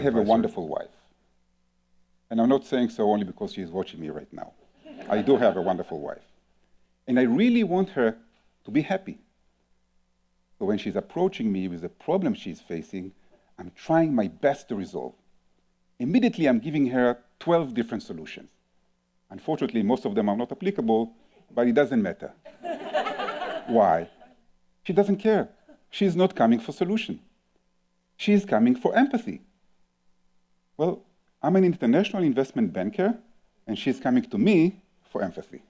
have a wonderful wife. And I'm not saying so only because she is watching me right now. I do have a wonderful wife. And I really want her to be happy. So when she's approaching me with a problem she's facing, I'm trying my best to resolve. Immediately, I'm giving her 12 different solutions. Unfortunately, most of them are not applicable, but it doesn't matter. Why? She doesn't care. She's not coming for solution. She's coming for empathy. Well, I'm an international investment banker, and she's coming to me for empathy.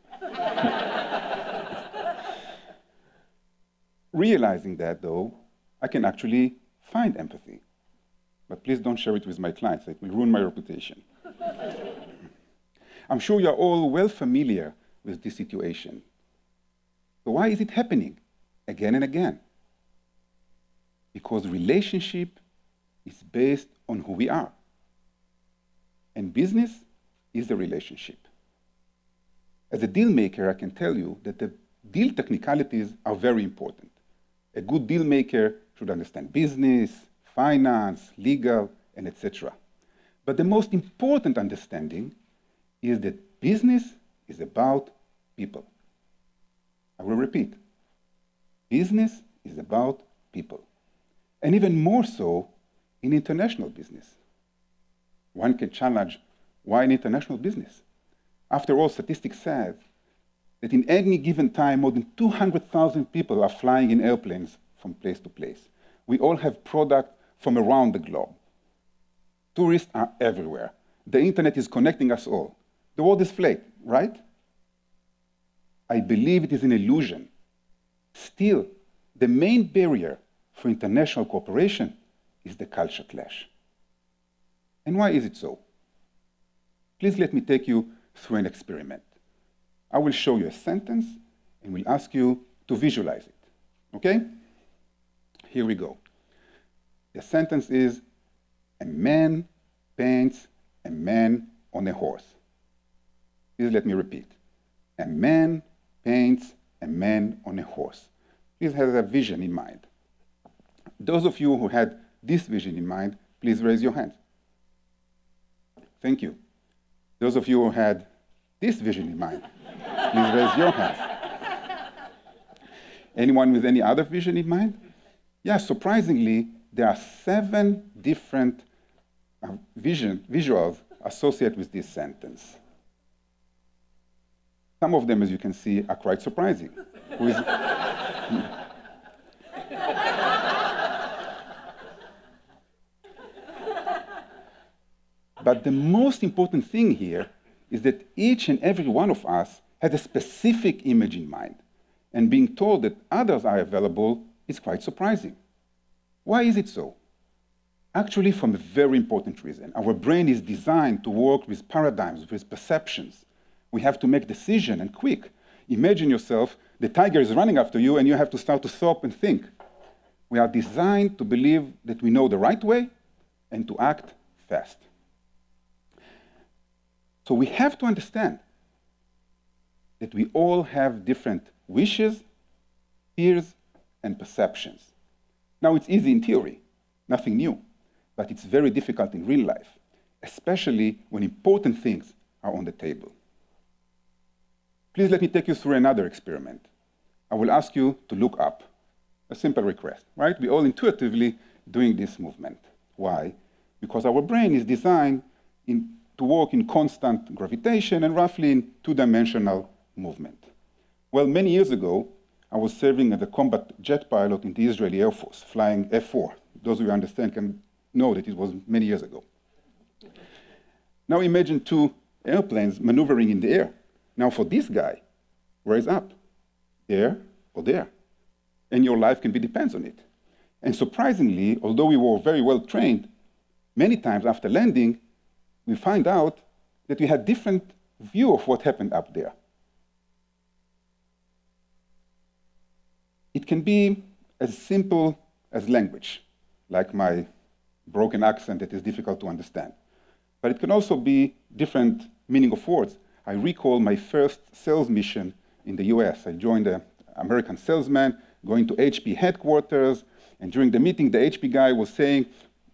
Realizing that, though, I can actually find empathy. But please don't share it with my clients. It will ruin my reputation. I'm sure you're all well familiar with this situation. So why is it happening again and again? Because relationship is based on who we are. And business is the relationship. As a deal maker, I can tell you that the deal technicalities are very important. A good deal maker should understand business, finance, legal, and etc. But the most important understanding is that business is about people. I will repeat. Business is about people. And even more so in international business. One can challenge, why in international business? After all, statistics say that in any given time, more than 200,000 people are flying in airplanes from place to place. We all have product from around the globe. Tourists are everywhere. The internet is connecting us all. The world is flat, right? I believe it is an illusion. Still, the main barrier for international cooperation is the culture clash. And why is it so? Please let me take you through an experiment. I will show you a sentence and will ask you to visualize it. Okay? Here we go. The sentence is, a man paints a man on a horse. Please let me repeat. A man paints a man on a horse. Please have a vision in mind. Those of you who had this vision in mind, please raise your hand. Thank you. Those of you who had this vision in mind, please raise your hand. Anyone with any other vision in mind? Yeah, surprisingly, there are 7 different visuals associated with this sentence. Some of them, as you can see, are quite surprising. But the most important thing here is that each and every one of us has a specific image in mind. And being told that others are available is quite surprising. Why is it so? Actually, from a very important reason. Our brain is designed to work with paradigms, with perceptions. We have to make decisions, and quick. Imagine yourself, the tiger is running after you, and you have to start to stop and think. We are designed to believe that we know the right way and to act fast. So we have to understand that we all have different wishes, fears, and perceptions. Now, it's easy in theory, nothing new, but it's very difficult in real life, especially when important things are on the table. Please let me take you through another experiment. I will ask you to look up. A simple request, right? We're all intuitively doing this movement. Why? Because our brain is designed to work in constant gravitation and roughly in 2-dimensional movement. Well, many years ago, I was serving as a combat jet pilot in the Israeli Air Force, flying F-4. Those of you who understand can know that it was many years ago. Now imagine 2 airplanes maneuvering in the air. Now for this guy, where is up? There or there? And your life can be depends on it. And surprisingly, although we were very well trained, many times after landing, we find out that we had different view of what happened up there. It can be as simple as language, like my broken accent that is difficult to understand. But it can also be different meaning of words. I recall my first sales mission in the US. I joined an American salesman going to HP headquarters, and during the meeting, the HP guy was saying,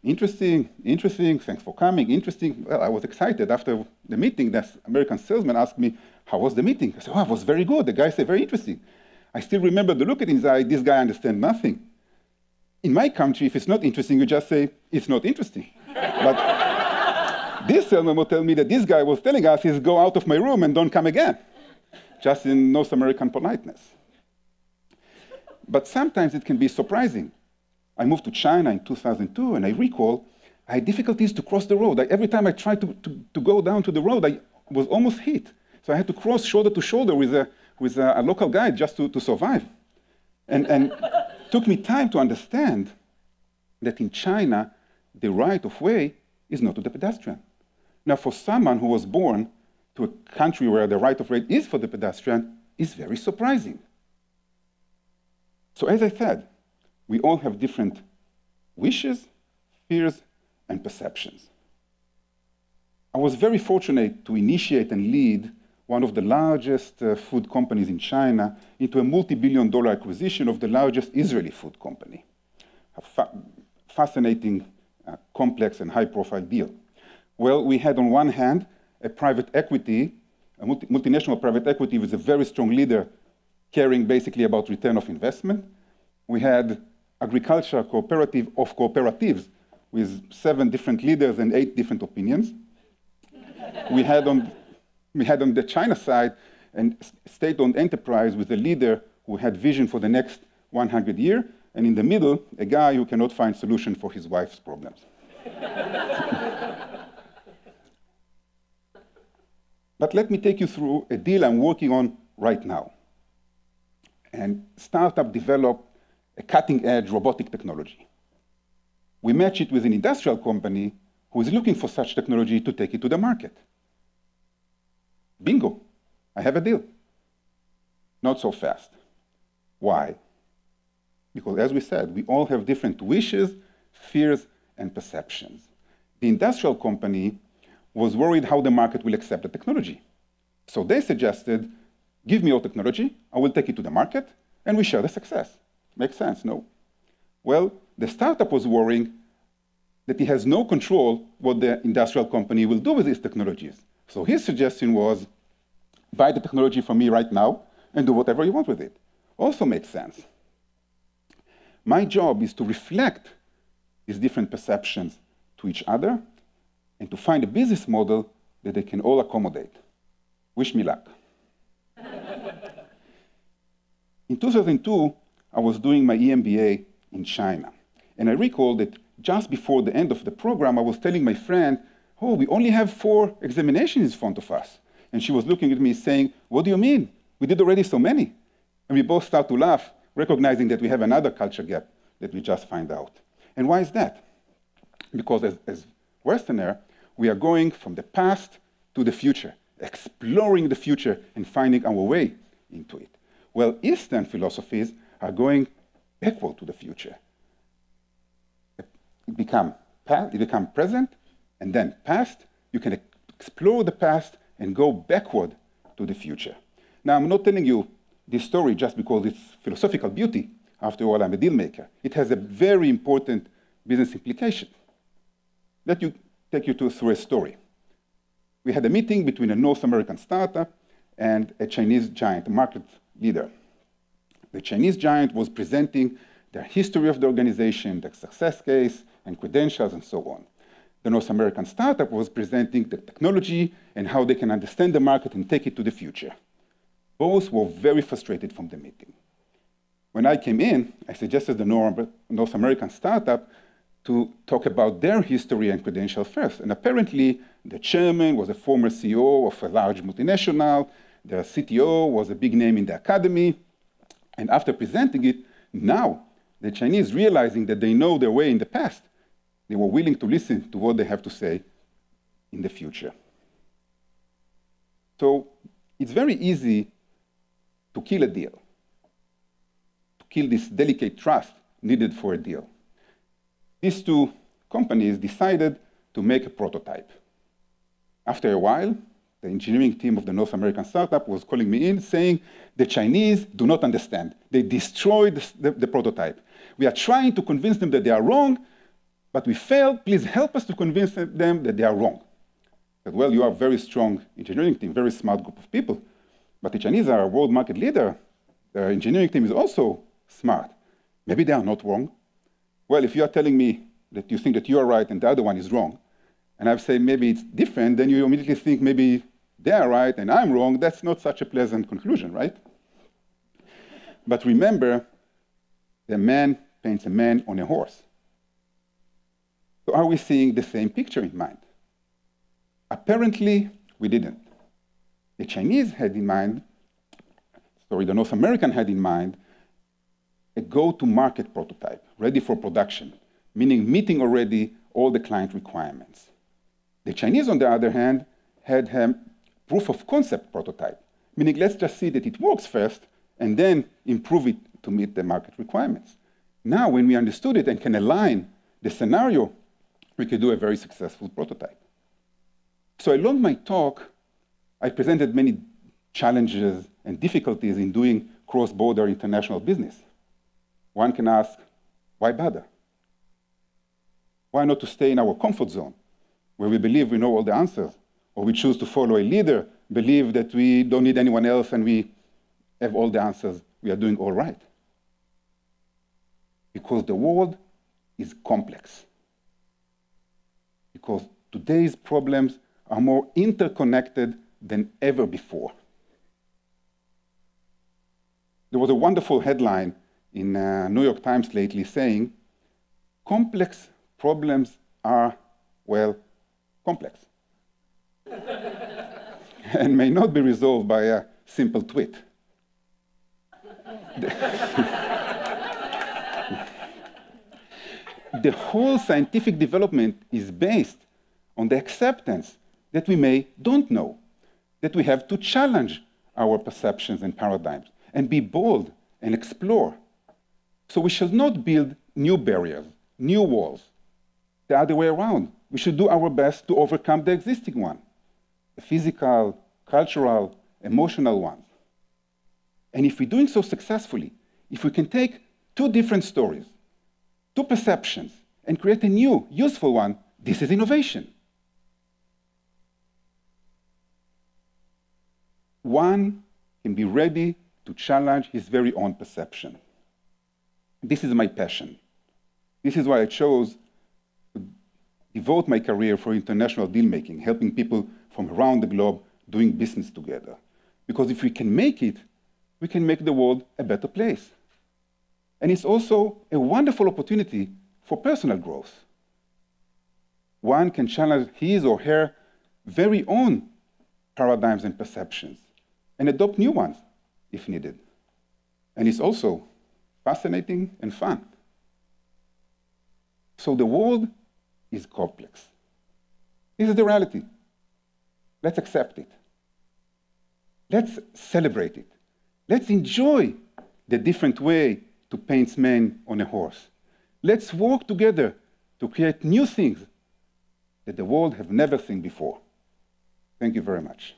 interesting, interesting, thanks for coming, interesting. Well, I was excited. After the meeting, this American salesman asked me, how was the meeting? I said, oh, it was very good. The guy said, very interesting. I still remember the look in his eye, this guy understands nothing. In my country, if it's not interesting, you just say, it's not interesting. But this salesman will tell me that this guy was telling us is go out of my room and don't come again, just in North American politeness. But sometimes it can be surprising. I moved to China in 2002, and I recall I had difficulties to cross the road. Every time I tried to go down to the road, I was almost hit. So I had to cross shoulder to shoulder with a local guide just to survive. And took me time to understand that in China, the right of way is not to the pedestrian. Now, for someone who was born to a country where the right of way is for the pedestrian, is very surprising. So as I said, we all have different wishes, fears, and perceptions. I was very fortunate to initiate and lead one of the largest food companies in China into a multi-billion-dollar acquisition of the largest Israeli food company. A fascinating, complex, and high-profile deal. Well, we had on one hand a private equity, a multinational private equity with a very strong leader caring basically about return of investment. We had agriculture cooperative of cooperatives with 7 different leaders and 8 different opinions. We had on the China side a state-owned enterprise with a leader who had vision for the next 100 years, and in the middle, a guy who cannot find solution for his wife's problems. But let me take you through a deal I'm working on right now. And startup developed a cutting-edge robotic technology. We match it with an industrial company who is looking for such technology to take it to the market. Bingo, I have a deal. Not so fast. Why? Because as we said, we all have different wishes, fears, and perceptions. The industrial company was worried how the market will accept the technology. So they suggested, give me your technology, I will take it to the market, and we share the success. Makes sense, no? Well, the startup was worrying that he has no control what the industrial company will do with these technologies. So his suggestion was, buy the technology from me right now and do whatever you want with it. Also makes sense. My job is to reflect these different perceptions to each other and to find a business model that they can all accommodate. Wish me luck. In 2002, I was doing my EMBA in China. And I recall that just before the end of the program, I was telling my friend, oh, we only have 4 examinations in front of us. And she was looking at me saying, what do you mean? We did already so many. And we both start to laugh, recognizing that we have another culture gap that we just find out. And why is that? Because as Westerner, we are going from the past to the future, exploring the future and finding our way into it. Well, Eastern philosophies are going backward to the future. It become present, and then past. You can explore the past and go backward to the future. Now, I'm not telling you this story just because it's philosophical beauty. After all, I'm a deal maker. It has a very important business implication. Let me take you through a story. We had a meeting between a North American startup and a Chinese giant, a market leader. The Chinese giant was presenting the history of the organization, the success case, and credentials, and so on. The North American startup was presenting the technology and how they can understand the market and take it to the future. Both were very frustrated from the meeting. When I came in, I suggested the North American startup to talk about their history and credentials first. And apparently, the chairman was a former CEO of a large multinational, the CTO was a big name in the academy, and after presenting it, now the Chinese, realizing that they know their way in the past, they were willing to listen to what they have to say in the future. So it's very easy to kill a deal, to kill this delicate trust needed for a deal. These 2 companies decided to make a prototype. After a while, the engineering team of the North American startup was calling me in saying, the Chinese do not understand. They destroyed the prototype. We are trying to convince them that they are wrong, but we failed. Please help us to convince them that they are wrong. I said, well, you are a very strong engineering team, very smart group of people, but the Chinese are a world market leader. Their engineering team is also smart. Maybe they are not wrong. Well, if you are telling me that you think that you are right and the other one is wrong, and I've said maybe it's different, then you immediately think maybe they are right and I'm wrong. That's not such a pleasant conclusion, right? But remember, the man paints a man on a horse. So are we seeing the same picture in mind? Apparently, we didn't. The Chinese had in mind, sorry, the North American had in mind, a go-to-market prototype, ready for production, meaning meeting already all the client requirements. The Chinese, on the other hand, had a proof of concept prototype, meaning let's just see that it works first and then improve it to meet the market requirements. Now, when we understood it and can align the scenario, we could do a very successful prototype. So along my talk, I presented many challenges and difficulties in doing cross-border international business. One can ask, why bother? Why not to stay in our comfort zone, where we believe we know all the answers, or we choose to follow a leader, believe that we don't need anyone else and we have all the answers, we are doing all right? Because the world is complex. Because today's problems are more interconnected than ever before. There was a wonderful headline in New York Times lately saying, complex problems are, well, complex. And may not be resolved by a simple tweet. The whole scientific development is based on the acceptance that we don't know, that we have to challenge our perceptions and paradigms and be bold and explore. So we shall not build new barriers, new walls. The other way around. We should do our best to overcome the existing one, the physical, cultural, emotional ones. And if we're doing so successfully, if we can take two different stories, two perceptions, and create a new, useful one, this is innovation. One can be ready to challenge his very own perception. This is my passion. This is why I chose to devote my career for international deal-making, helping people from around the globe doing business together. Because if we can make it, we can make the world a better place. And it's also a wonderful opportunity for personal growth. One can challenge his or her very own paradigms and perceptions and adopt new ones if needed. And it's also fascinating and fun. So the world is complex. This is the reality. Let's accept it. Let's celebrate it. Let's enjoy the different way to paint man on a horse. Let's work together to create new things that the world has never seen before. Thank you very much.